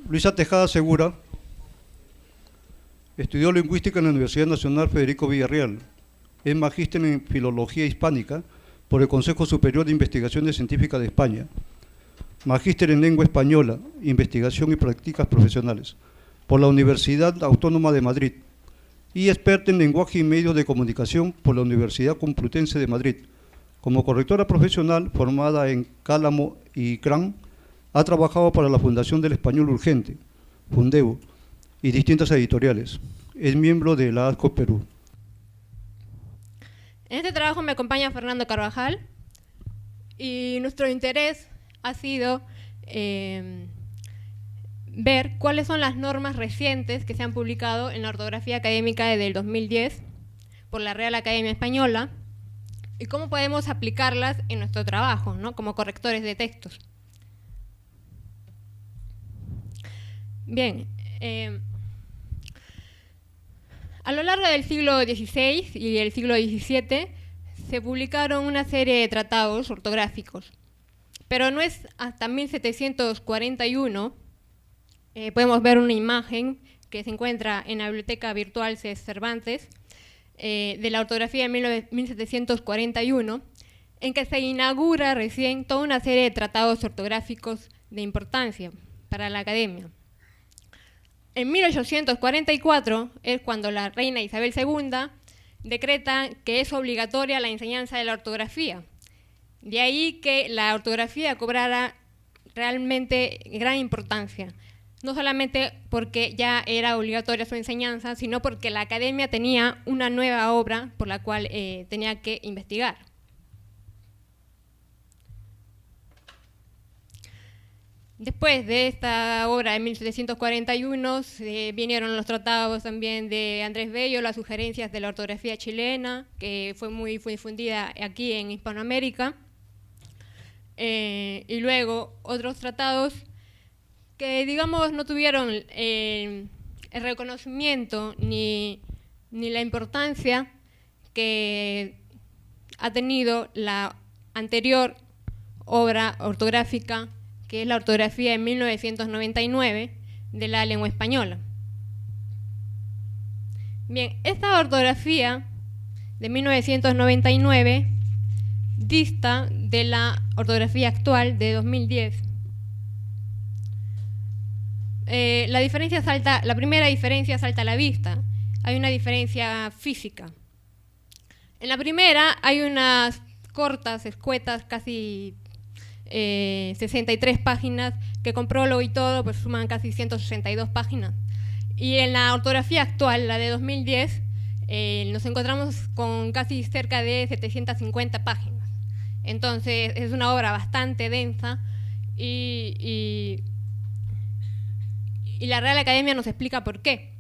Luisa Tejada Segura estudió lingüística en la Universidad Nacional Federico Villarreal. Es magíster en Filología Hispánica por el Consejo Superior de Investigaciones Científicas de España. Magíster en Lengua Española, Investigación y Prácticas Profesionales por la Universidad Autónoma de Madrid y experta en Lenguaje y Medios de Comunicación por la Universidad Complutense de Madrid. Como correctora profesional formada en Cálamo y CRAN, ha trabajado para la Fundación del Español Urgente, Fundeo, y distintas editoriales. Es miembro de la ASCO Perú. En este trabajo me acompaña Fernando Carvajal y nuestro interés ha sido ver cuáles son las normas recientes que se han publicado en la ortografía académica desde el 2010 por la Real Academia Española y cómo podemos aplicarlas en nuestro trabajo, ¿no?, como correctores de textos. Bien, a lo largo del siglo XVI y el siglo XVII se publicaron una serie de tratados ortográficos, pero no es hasta 1741, podemos ver una imagen que se encuentra en la Biblioteca Virtual Cés Cervantes, de la ortografía de 1741, en que se inaugura recién toda una serie de tratados ortográficos de importancia para la academia. En 1844 es cuando la reina Isabel II decreta que es obligatoria la enseñanza de la ortografía. De ahí que la ortografía cobrara realmente gran importancia, no solamente porque ya era obligatoria su enseñanza, sino porque la academia tenía una nueva obra por la cual tenía que investigar. Después de esta obra de 1741 vinieron los tratados también de Andrés Bello, las sugerencias de la ortografía chilena, que fue muy difundida aquí en Hispanoamérica, y luego otros tratados que, digamos, no tuvieron el reconocimiento ni la importancia que ha tenido la anterior obra ortográfica, que es la ortografía de 1999 de la lengua española. Bien, esta ortografía de 1999 dista de la ortografía actual de 2010. La primera diferencia salta a la vista. Hay una diferencia física. En la primera hay unas cortas, escuetas, casi 63 páginas, que con prólogo y todo pues suman casi 162 páginas. Y en la ortografía actual, la de 2010, nos encontramos con casi cerca de 750 páginas. Entonces es una obra bastante densa y la Real Academia nos explica por qué.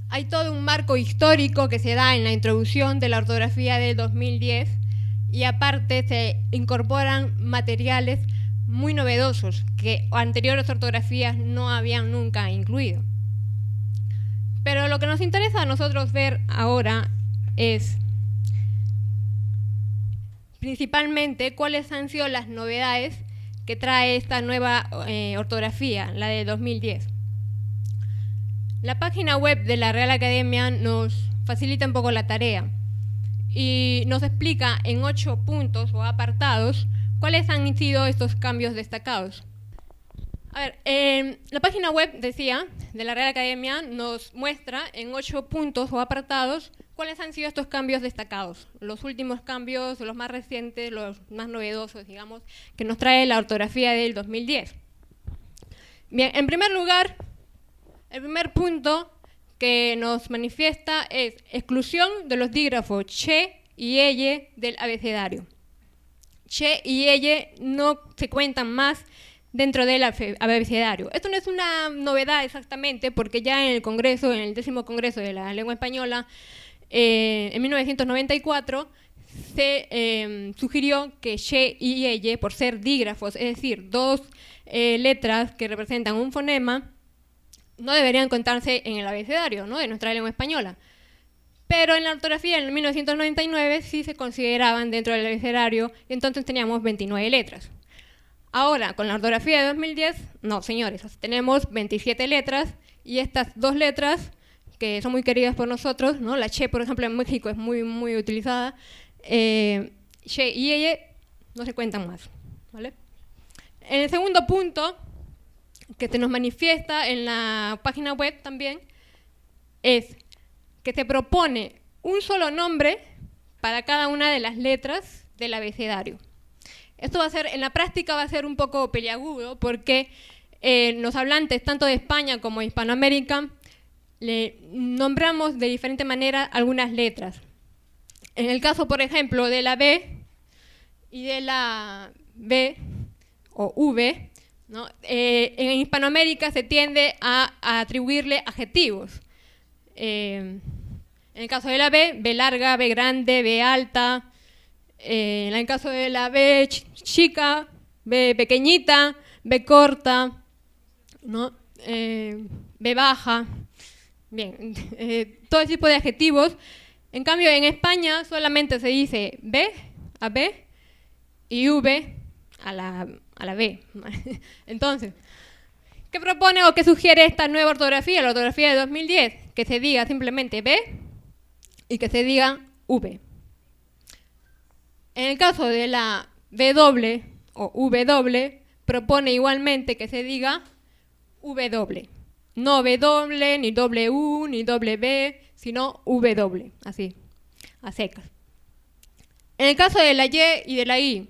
Hay todo un marco histórico que se da en la introducción de la ortografía del 2010 y aparte se incorporan materiales muy novedosos que anteriores ortografías no habían nunca incluido. Pero lo que nos interesa a nosotros ver ahora es principalmente cuáles han sido las novedades que trae esta nueva ortografía, la de 2010. La página web de la Real Academia nos facilita un poco la tarea y nos explica en 8 puntos o apartados cuáles han sido estos cambios destacados. A ver, la página web, decía, de la Real Academia nos muestra en 8 puntos o apartados cuáles han sido estos cambios destacados, los últimos cambios, los más recientes, los más novedosos, digamos, que nos trae la ortografía del 2010. Bien, en primer lugar, el primer punto que nos manifiesta es exclusión de los dígrafos che y elle del abecedario. Che y elle no se cuentan más dentro del abecedario. Esto no es una novedad exactamente, porque ya en el Congreso, en el 10º Congreso de la Lengua Española, en 1994, se sugirió que che y elle, por ser dígrafos, es decir, dos letras que representan un fonema, no deberían contarse en el abecedario, ¿no?, de nuestra lengua española. Pero en la ortografía, en 1999, sí se consideraban dentro del abecedario, y entonces teníamos 29 letras. Ahora, con la ortografía de 2010, no, señores, tenemos 27 letras y estas 2 letras, que son muy queridas por nosotros, ¿no? La che, por ejemplo, en México es muy, muy utilizada, che y eye no se cuentan más, ¿vale? En el segundo punto, que se nos manifiesta en la página web también, es que se propone un solo nombre para cada una de las letras del abecedario. Esto va a ser, en la práctica va a ser un poco peliagudo porque los hablantes tanto de España como de Hispanoamérica le nombramos de diferente manera algunas letras. En el caso, por ejemplo, de la B y de la B o V, ¿no? En Hispanoamérica se tiende a atribuirle adjetivos. En el caso de la B larga, B grande, B alta. En el caso de la B chica, B pequeñita, B corta, ¿no? B baja. Bien, todo tipo de adjetivos. En cambio, en España solamente se dice B a B y V a la B. Entonces, ¿qué propone o qué sugiere esta nueva ortografía, la ortografía de 2010? Que se diga simplemente B y que se diga V. En el caso de la W o W, propone igualmente que se diga W. No W, ni W, ni W, sino W, así, a secas. En el caso de la Y y de la I,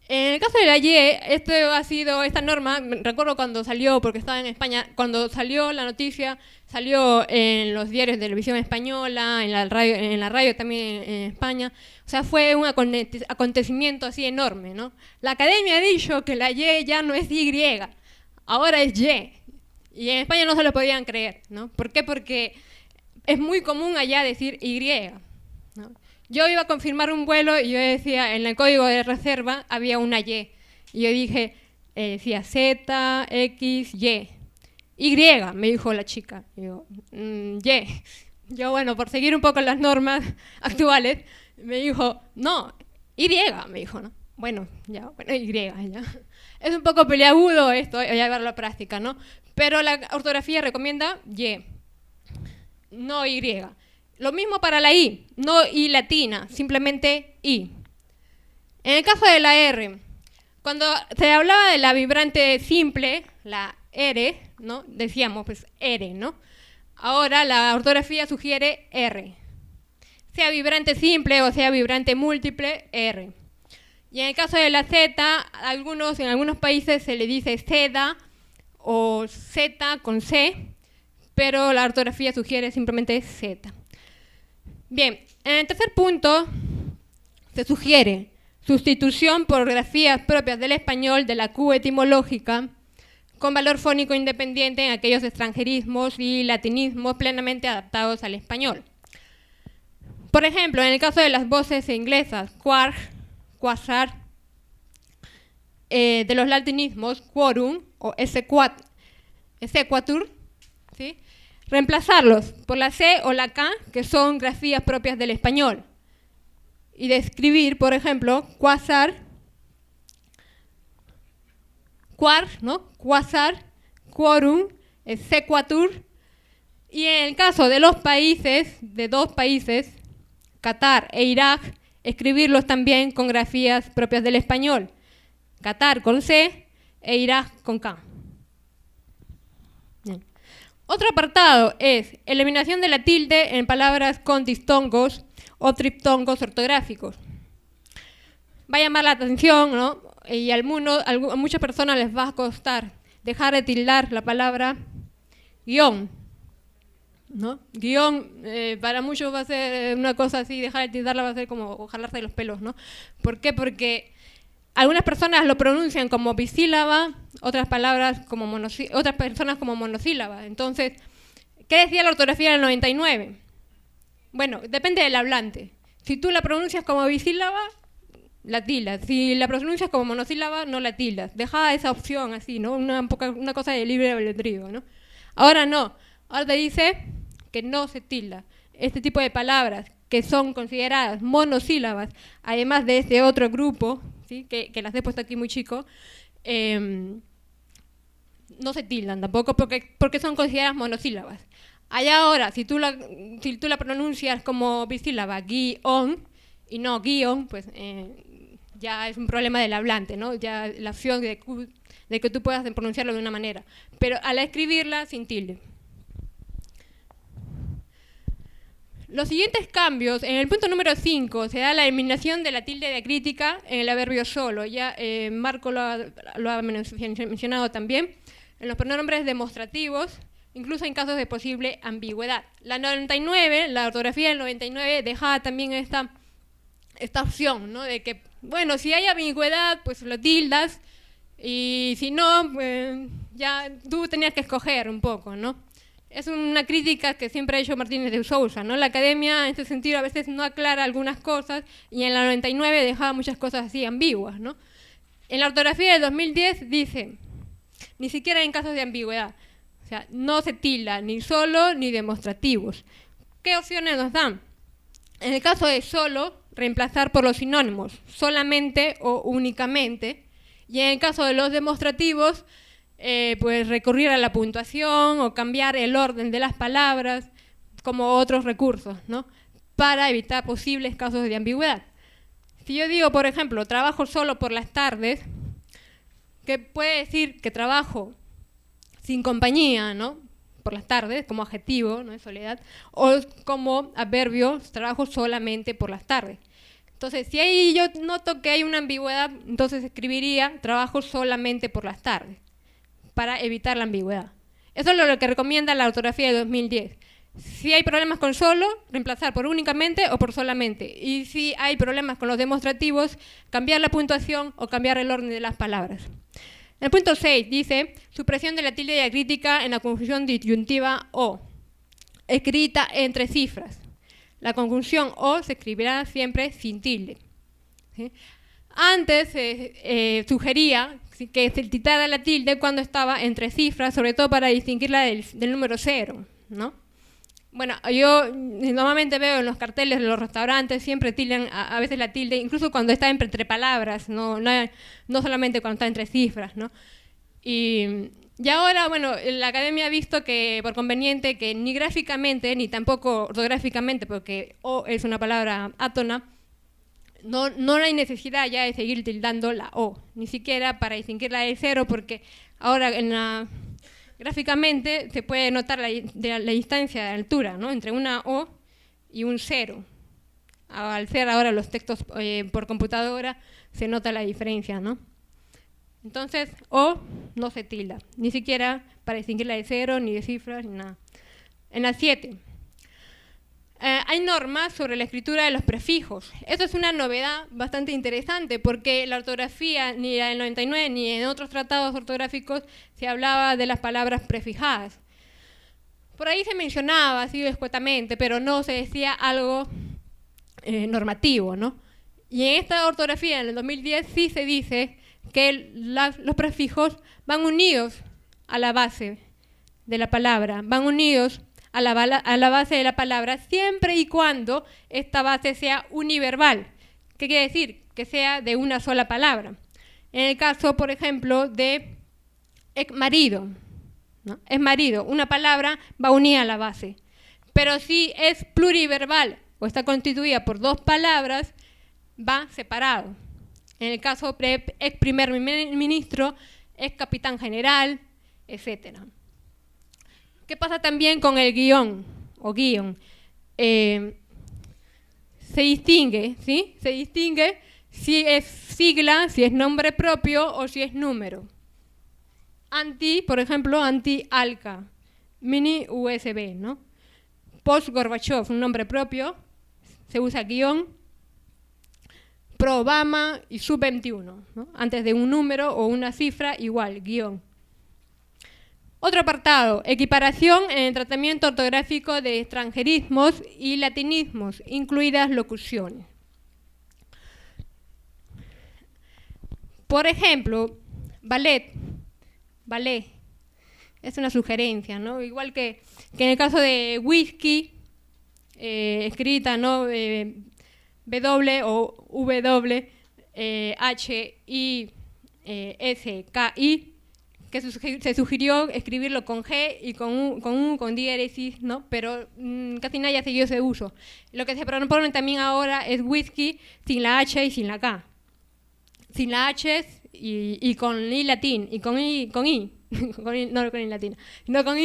en el caso de la Y, esta norma, recuerdo cuando salió, porque estaba en España, cuando salió la noticia, salió en los diarios de televisión española, en la radio también en España, o sea, fue un acontecimiento así enorme, ¿no? La academia ha dicho que la Y ya no es Y, ahora es Y, y en España no se lo podían creer, ¿no? ¿Por qué? Porque es muy común allá decir Y, ¿no? Yo iba a confirmar un vuelo y yo decía, en el código de reserva había una Y. Y yo dije, decía Z, X, Y. Y, me dijo la chica. Y yo, Y. Yo, bueno, por seguir un poco las normas actuales, me dijo, no, Y, me dijo, ¿no? Bueno, ya, bueno, Y, ya. Es un poco peliagudo esto, voy a llevarlo a la práctica, ¿no? Pero la ortografía recomienda Y, no Y. Lo mismo para la I, no I latina, simplemente I. En el caso de la R, cuando se hablaba de la vibrante simple, la R, ¿no? Decíamos pues R, ¿no? Ahora la ortografía sugiere R. Sea vibrante simple o sea vibrante múltiple, R. Y en el caso de la Z, en algunos países se le dice Z o Z con C, pero la ortografía sugiere simplemente Z. Bien, en el tercer punto se sugiere sustitución por grafías propias del español de la Q etimológica con valor fónico independiente en aquellos extranjerismos y latinismos plenamente adaptados al español. Por ejemplo, en el caso de las voces inglesas, quark, quasar, de los latinismos, quorum o sequatur, ¿sí? Reemplazarlos por la C o la K, que son grafías propias del español. Y describir, por ejemplo, quasar, quark, ¿no? Quasar, quorum, sequatur. Y en el caso de los países, de 2 países, Qatar e Irak, escribirlos también con grafías propias del español. Qatar con C e Irak con K. Bien. Otro apartado es eliminación de la tilde en palabras con distongos o triptongos ortográficos. Va a llamar la atención, ¿no? Y a muchas personas les va a costar dejar de tildar la palabra guión, ¿no? Guión, para muchos va a ser una cosa así, dejar de tildarla va a ser como jalarse de los pelos, ¿no? ¿Por qué? Porque algunas personas lo pronuncian como bisílaba, otras personas como monosílaba. Entonces, ¿qué decía la ortografía del 99? Bueno, depende del hablante. Si tú la pronuncias como bisílaba, la tildas. Si la pronuncias como monosílaba, no la tildas. Deja esa opción así, ¿no? Una cosa de libre albedrío, ¿no? Ahora no. Ahora te dice que no se tilda. Este tipo de palabras que son consideradas monosílabas, además de este otro grupo ¿sí? Que las he puesto aquí muy chico, no se tildan tampoco porque son consideradas monosílabas. Allá ahora, si tú la pronuncias como bisílaba, guión, y no guión, pues ya es un problema del hablante, ¿no? Ya la opción de que tú puedas pronunciarlo de una manera. Pero al escribirla, sin tilde. Los siguientes cambios, en el punto número 5, se da la eliminación de la tilde diacrítica en el adverbio solo. Ya Marco lo ha mencionado también. En los pronombres demostrativos, incluso en casos de posible ambigüedad. La ortografía del 99 dejaba también esta opción, ¿no? De que, bueno, si hay ambigüedad, pues lo tildas, y si no, pues ya tú tenías que escoger un poco, ¿no? Es una crítica que siempre ha hecho Martínez de Sousa, ¿no? La academia, en este sentido, a veces no aclara algunas cosas, y en la 99 dejaba muchas cosas así ambiguas, ¿no? En la ortografía del 2010 dice, ni siquiera en casos de ambigüedad, o sea, no se tilda ni solo ni demostrativos. ¿Qué opciones nos dan? En el caso de solo, reemplazar por los sinónimos, solamente o únicamente, y en el caso de los demostrativos, pues recurrir a la puntuación o cambiar el orden de las palabras como otros recursos, ¿no? Para evitar posibles casos de ambigüedad. Si yo digo, por ejemplo, trabajo solo por las tardes, que puede decir que trabajo sin compañía, ¿no? Por las tardes, como adjetivo, ¿no? De soledad, o como adverbio, trabajo solamente por las tardes. Entonces, si ahí yo noto que hay una ambigüedad, entonces escribiría trabajo solamente por las tardes, para evitar la ambigüedad. Eso es lo que recomienda la ortografía de 2010. Si hay problemas con solo, reemplazar por únicamente o por solamente. Y si hay problemas con los demostrativos, cambiar la puntuación o cambiar el orden de las palabras. En el punto 6 dice, supresión de la tilde diacrítica en la conjunción disyuntiva o, escrita entre cifras. La conjunción o se escribirá siempre sin tilde, ¿sí? Antes sugería que se quitara la tilde cuando estaba entre cifras, sobre todo para distinguirla del número 0, ¿no? Bueno, yo normalmente veo en los carteles de los restaurantes, siempre tildan a veces la tilde, incluso cuando está entre palabras, no solamente cuando está entre cifras, ¿no? Y ahora, bueno, la academia ha visto que por conveniente que ni gráficamente, ni tampoco ortográficamente, porque O es una palabra átona, no hay necesidad ya de seguir tildando la O, ni siquiera para distinguirla del 0, porque ahora gráficamente se puede notar la distancia de altura, ¿no? Entre una O y un 0. Al ser ahora los textos por computadora se nota la diferencia, ¿no? Entonces, O no se tilda, ni siquiera para distinguirla de 0, ni de cifras, ni nada. En la 7. Hay normas sobre la escritura de los prefijos. Esto es una novedad bastante interesante porque la ortografía, ni la del 99 ni en otros tratados ortográficos, se hablaba de las palabras prefijadas. Por ahí se mencionaba así escuetamente, pero no se decía algo normativo, ¿no? Y en esta ortografía, en el 2010, sí se dice que los prefijos van unidos a la base de la palabra, van unidos a la base de la palabra, siempre y cuando esta base sea univerbal. ¿Qué quiere decir? Que sea de una sola palabra. En el caso, por ejemplo, de marido, ¿no? Es marido, una palabra va unida a la base. Pero si es pluriverbal o está constituida por dos palabras, va separado. En el caso de ex primer ministro, ex capitán general, etc. ¿Qué pasa también con el guión o guión? Se distingue, ¿sí? Se distingue si es sigla, si es nombre propio o si es número. Por ejemplo, anti-ALCA, mini USB, ¿no? Post-Gorbachev, un nombre propio, se usa guión. Pro-Obama y sub-21, ¿no? Antes de un número o una cifra, igual, guión. Otro apartado, equiparación en el tratamiento ortográfico de extranjerismos y latinismos, incluidas locuciones. Por ejemplo, ballet, es una sugerencia, ¿no? Igual que en el caso de whisky, escrita, ¿no? W o W, H, I, S, K, I, que se sugirió escribirlo con G y con U, con diéresis, ¿no? Pero casi nadie ha seguido ese uso. Lo que se propone también ahora es whisky sin la H y sin la K. Sin la H y con I latín, y con I, no con I latina, no con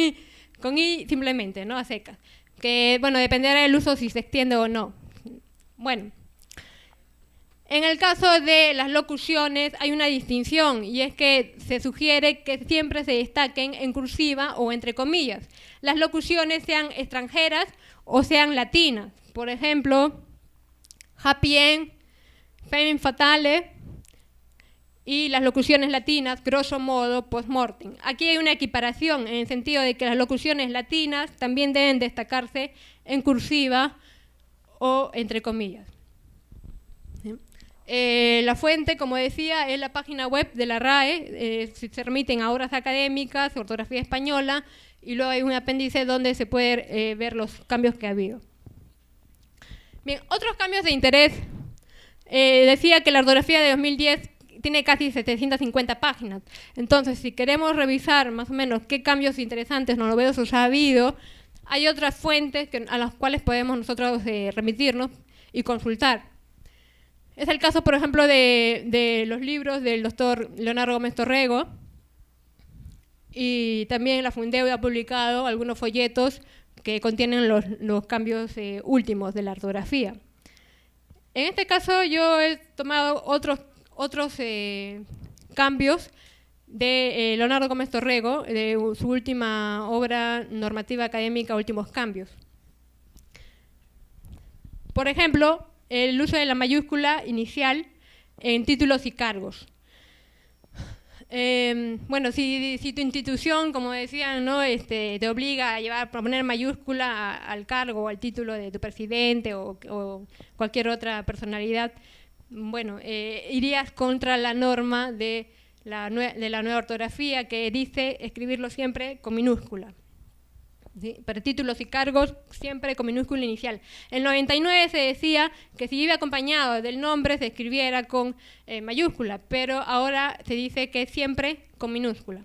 I simplemente, ¿no? A secas. Que, bueno, dependerá del uso si se extiende o no. Bueno. En el caso de las locuciones hay una distinción y es que se sugiere que siempre se destaquen en cursiva o entre comillas. Las locuciones sean extranjeras o sean latinas. Por ejemplo, happy end, femme fatale y las locuciones latinas, grosso modo, post-mortem. Aquí hay una equiparación en el sentido de que las locuciones latinas también deben destacarse en cursiva o entre comillas. La fuente, como decía, es la página web de la RAE, se remiten a obras académicas, ortografía española, y luego hay un apéndice donde se puede ver los cambios que ha habido. Bien, otros cambios de interés. Decía que la ortografía de 2010 tiene casi 750 páginas. Entonces, si queremos revisar más o menos qué cambios interesantes, novedosos ha habido, hay otras fuentes a las cuales podemos nosotros remitirnos y consultar. Es el caso, por ejemplo, de los libros del doctor Leonardo Gómez Torrego, y también la Fundeu ha publicado algunos folletos que contienen los cambios últimos de la ortografía. En este caso yo he tomado otros cambios de Leonardo Gómez Torrego, de su última obra normativa académica, Últimos Cambios. Por ejemplo, el uso de la mayúscula inicial en títulos y cargos. Bueno, si tu institución, como decían, ¿no? te obliga a poner mayúscula al cargo o al título de tu presidente o cualquier otra personalidad, bueno, irías contra la norma de la nueva ortografía que dice escribirlo siempre con minúscula. ¿Sí? Para títulos y cargos siempre con minúscula inicial. En el 99 se decía que si iba acompañado del nombre se escribiera con mayúscula, pero ahora se dice que siempre con minúscula.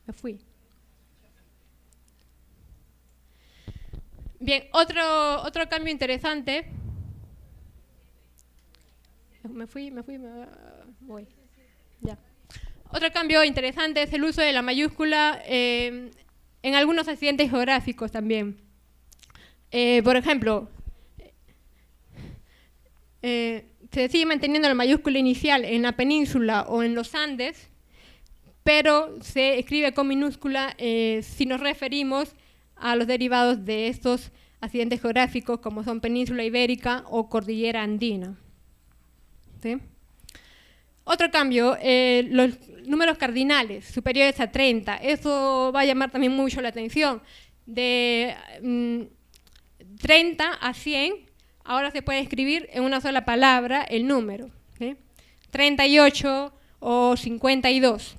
Me fui. Bien, otro cambio interesante. Voy. Ya. Otro cambio interesante es el uso de la mayúscula en algunos accidentes geográficos también. Por ejemplo, se sigue manteniendo la mayúscula inicial en la península o en los Andes, pero se escribe con minúscula si nos referimos a los derivados de estos accidentes geográficos como son península ibérica o cordillera andina. ¿Sí? Otro cambio, los números cardinales superiores a 30. Eso va a llamar también mucho la atención. De 30 a 100, ahora se puede escribir en una sola palabra el número. ¿Sí? 38 o 52.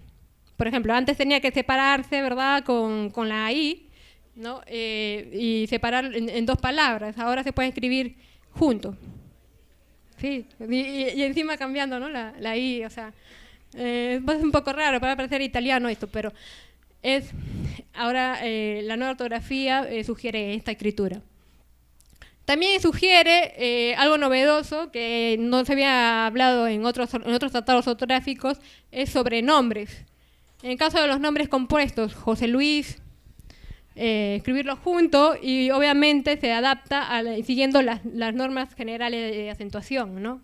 Por ejemplo, antes tenía que separarse, ¿verdad?, con la I, ¿no? Y separar en dos palabras. Ahora se puede escribir junto. Sí, y encima cambiando, ¿no? la I, o sea, es un poco raro para parecer italiano esto, pero es ahora la nueva ortografía sugiere esta escritura. También sugiere algo novedoso que no se había hablado en otros tratados ortográficos, es sobre nombres. En el caso de los nombres compuestos, José Luis, escribirlo junto y obviamente se adapta siguiendo las normas generales de acentuación, ¿no?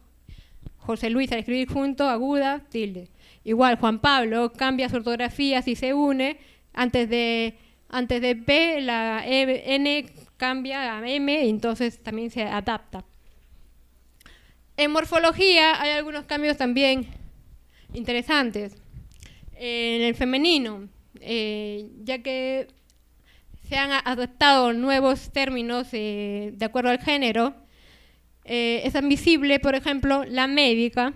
José Luis al escribir junto, aguda, tilde. Igual Juan Pablo cambia su ortografía si se une, antes de P la N cambia a M y entonces también se adapta. En morfología hay algunos cambios también interesantes. En el femenino, ya que se han adaptado nuevos términos de acuerdo al género, es admisible, por ejemplo, la médica,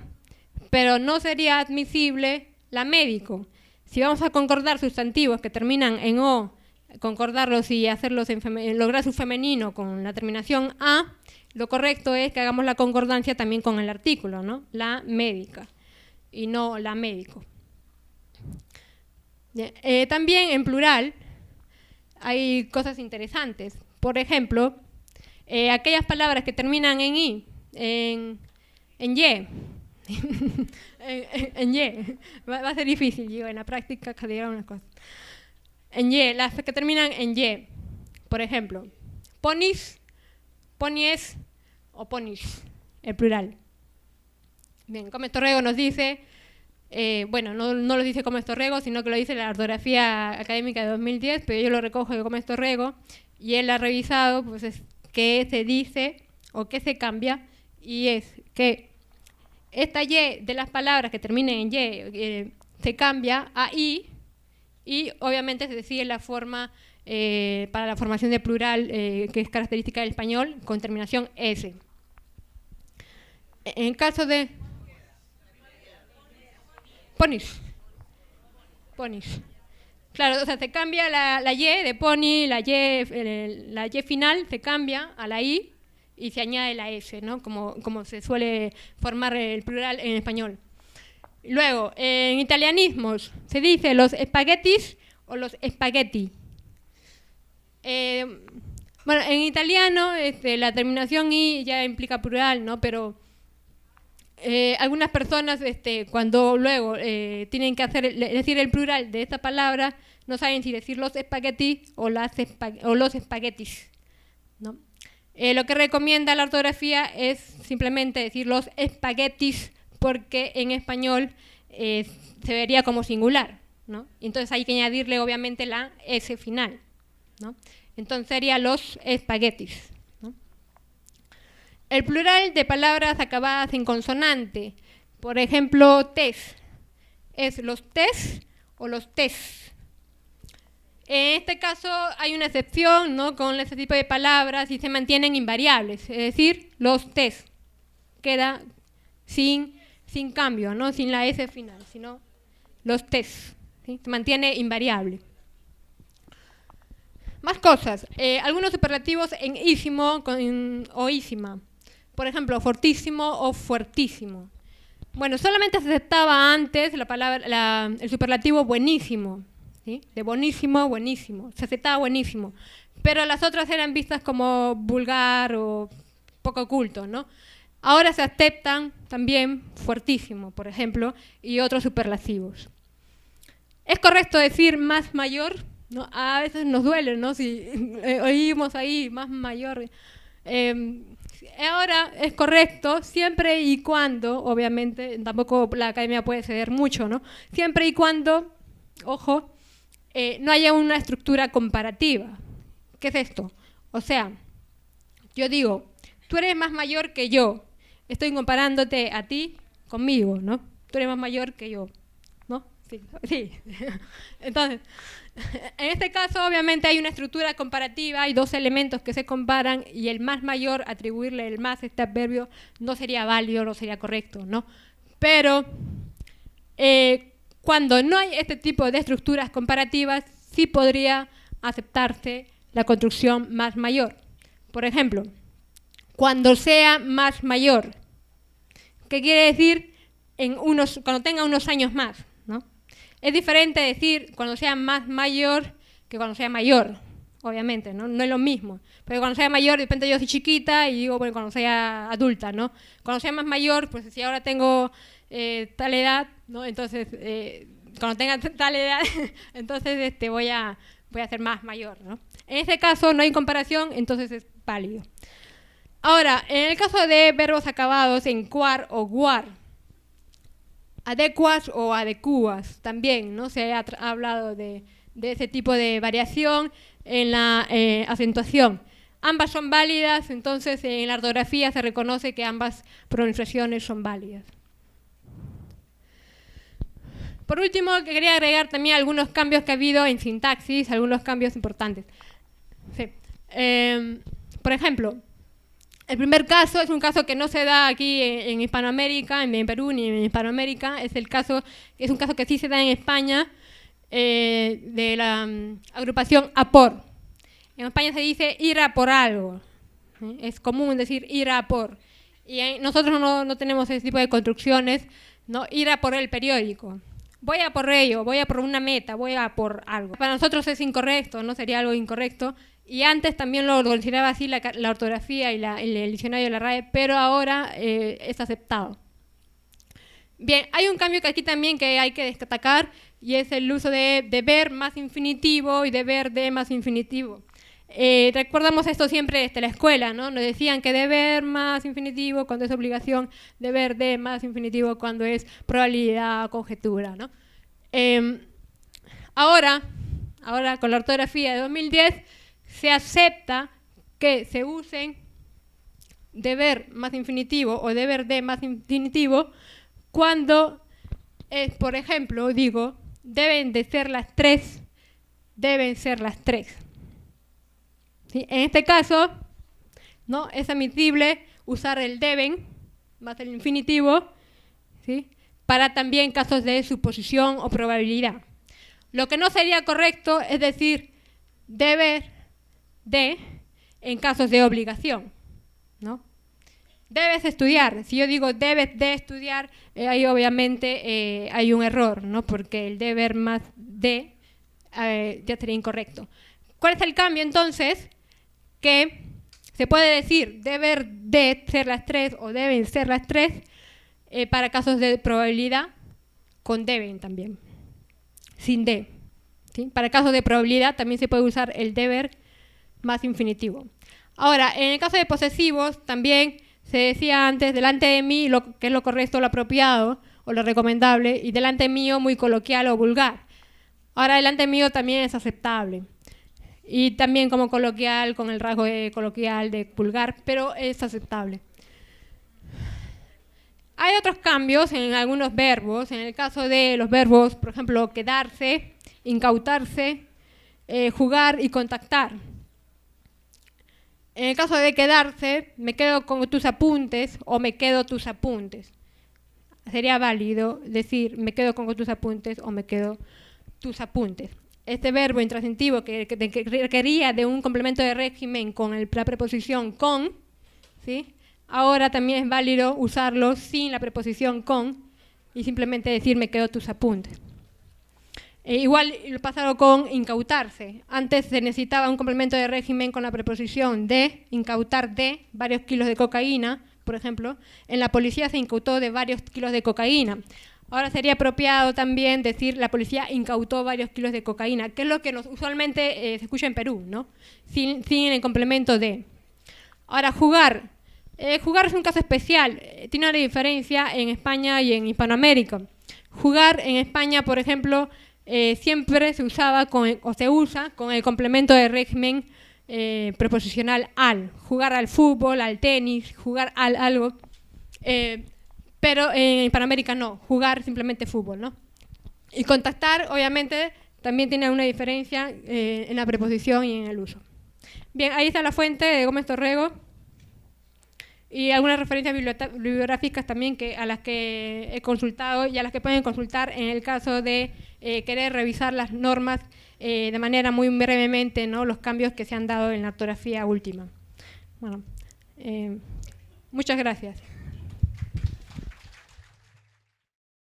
pero no sería admisible la médico. Si vamos a concordar sustantivos que terminan en O, concordarlos y hacerlos lograr su femenino con la terminación A, lo correcto es que hagamos la concordancia también con el artículo, ¿no? La médica y no la médico. También en plural hay cosas interesantes. Por ejemplo, aquellas palabras que terminan en i, en y, en y, va a ser difícil, yo en la práctica que diga unas cosas. En y, las que terminan en y, por ejemplo, ponis, ponies o ponis, el plural. Bien, Gómez Torrego nos dice, bueno, no lo dice Gómez Torrego, sino que lo dice la ortografía académica de 2010, pero yo lo recojo de Gómez Torrego y él ha revisado pues, qué se dice o qué se cambia, y es que esta y de las palabras que terminen en y se cambia a i, y obviamente se sigue la forma para la formación de plural que es característica del español con terminación s. En el caso de ponis. Claro, o sea, se cambia la y de pony, la y final se cambia a la i y se añade la s, ¿no? Como se suele formar el plural en español. Luego, en italianismos se dice los espaguetis o los spaghetti. Bueno, en italiano la terminación i ya implica plural, ¿no? Pero algunas personas cuando luego tienen que decir el plural de esta palabra, no saben si decir los espaguetis o los espaguetis, ¿no? Lo que recomienda la ortografía es simplemente decir los espaguetis, porque en español se vería como singular, ¿no? Entonces hay que añadirle obviamente la s final, ¿no? Entonces sería los espaguetis, ¿no? El plural de palabras acabadas en consonante, por ejemplo, tes, es los tes o los tes. En este caso hay una excepción, ¿no? Con este tipo de palabras y se mantienen invariables, es decir, los tes queda sin cambio, ¿no? Sin la s final, sino los tes, ¿sí? Se mantiene invariable. Más cosas, algunos superlativos en ísimo o ísima. Por ejemplo, fortísimo o fuertísimo. Bueno, solamente se aceptaba antes el superlativo buenísimo, ¿sí? De bonísimo, buenísimo. Se aceptaba buenísimo. Pero las otras eran vistas como vulgar o poco culto, ¿no? Ahora se aceptan también fuertísimo, por ejemplo, y otros superlativos. ¿Es correcto decir más mayor? ¿No? A veces nos duele, ¿no? Si oímos ahí más mayor. Ahora es correcto siempre y cuando, obviamente, tampoco la academia puede ceder mucho, ¿no? Siempre y cuando, ojo, no haya una estructura comparativa. ¿Qué es esto? O sea, yo digo, tú eres más mayor que yo, estoy comparándote a ti conmigo, ¿no? Tú eres más mayor que yo, ¿no? Sí. Entonces, en este caso, obviamente, hay una estructura comparativa, hay dos elementos que se comparan y el más mayor, atribuirle el más a este adverbio, no sería válido, no sería correcto, ¿no? Pero cuando no hay este tipo de estructuras comparativas, sí podría aceptarse la construcción más mayor. Por ejemplo, cuando sea más mayor, ¿qué quiere decir? Cuando tenga unos años más, ¿no? Es diferente decir cuando sea más mayor que cuando sea mayor, obviamente, ¿no? No es lo mismo. Pero cuando sea mayor, de repente yo soy chiquita y digo, bueno, cuando sea adulta, ¿no? Cuando sea más mayor, pues si ahora tengo tal edad, ¿no? Entonces, cuando tenga tal edad, entonces voy a ser más mayor, ¿no? En este caso no hay comparación, entonces es válido. Ahora, en el caso de verbos acabados en cuar o guar, adecuas o adecuas, también, ¿no? Se ha hablado de ese tipo de variación en la acentuación. Ambas son válidas, entonces en la ortografía se reconoce que ambas pronunciaciones son válidas. Por último, quería agregar también algunos cambios que ha habido en sintaxis, algunos cambios importantes. Sí. Por ejemplo, el primer caso es un caso que no se da aquí en Hispanoamérica, en Perú ni en Hispanoamérica, es un caso que sí se da en España, de la agrupación a por. En España se dice ir a por algo, Es común decir ir a por. Y nosotros no tenemos ese tipo de construcciones, ¿no? Ir a por el periódico. Voy a por ello, voy a por una meta, voy a por algo. Para nosotros es incorrecto, ¿no? Sería algo incorrecto. Y antes también lo consideraba así la ortografía y el diccionario de la RAE, pero ahora es aceptado. Bien, hay un cambio que aquí también que hay que destacar, y es el uso de deber más infinitivo y deber de más infinitivo. Recordamos esto siempre desde la escuela, ¿no? Nos decían que deber más infinitivo cuando es obligación, deber de más infinitivo cuando es probabilidad o conjetura, ¿no? Ahora, con la ortografía de 2010, se acepta que se usen deber más infinitivo o deber de más infinitivo cuando por ejemplo, digo, deben ser las tres. ¿Sí? En este caso, ¿no? Es admisible usar el deben más el infinitivo, ¿sí? Para también casos de suposición o probabilidad. Lo que no sería correcto es decir deber de en casos de obligación, ¿no? Debes estudiar. Si yo digo debes de estudiar, ahí obviamente hay un error, ¿no? Porque el deber más de ya sería incorrecto. ¿Cuál es el cambio entonces? Que se puede decir deber de ser las tres o deben ser las tres para casos de probabilidad con deben también, sin de. ¿Sí? Para casos de probabilidad también se puede usar el deber más infinitivo. Ahora, en el caso de posesivos también se decía antes delante de mí lo que es lo correcto, lo apropiado o lo recomendable, y delante mío muy coloquial o vulgar. Ahora delante mío también es aceptable. Y también como coloquial, con el rasgo de coloquial, de vulgar, pero es aceptable. Hay otros cambios en algunos verbos. En el caso de los verbos, por ejemplo, quedarse, incautarse, jugar y contactar. En el caso de quedarse, me quedo con tus apuntes o me quedo tus apuntes. Sería válido decir me quedo con tus apuntes o me quedo tus apuntes. Este verbo intransitivo que requería de un complemento de régimen con la preposición con, ¿sí? Ahora también es válido usarlo sin la preposición con y simplemente decir me quedo tus apuntes. Igual lo pasaron con incautarse. Antes se necesitaba un complemento de régimen con la preposición de, incautar de varios kilos de cocaína, por ejemplo. En la policía se incautó de varios kilos de cocaína. Ahora sería apropiado también decir la policía incautó varios kilos de cocaína, que es lo que usualmente se escucha en Perú, ¿no? Sin el complemento de. Ahora, jugar. Jugar es un caso especial. Tiene una diferencia en España y en Hispanoamérica. Jugar en España, por ejemplo, siempre se usaba se usa con el complemento de régimen preposicional al. Jugar al fútbol, al tenis, jugar al algo. Pero en Hispanoamérica no, jugar simplemente fútbol, ¿no? Y contactar, obviamente, también tiene una diferencia en la preposición y en el uso. Bien, ahí está la fuente de Gómez Torrego y algunas referencias bibliográficas también a las que he consultado y a las que pueden consultar en el caso de querer revisar las normas de manera muy brevemente, ¿no? Los cambios que se han dado en la ortografía última. Bueno, muchas gracias.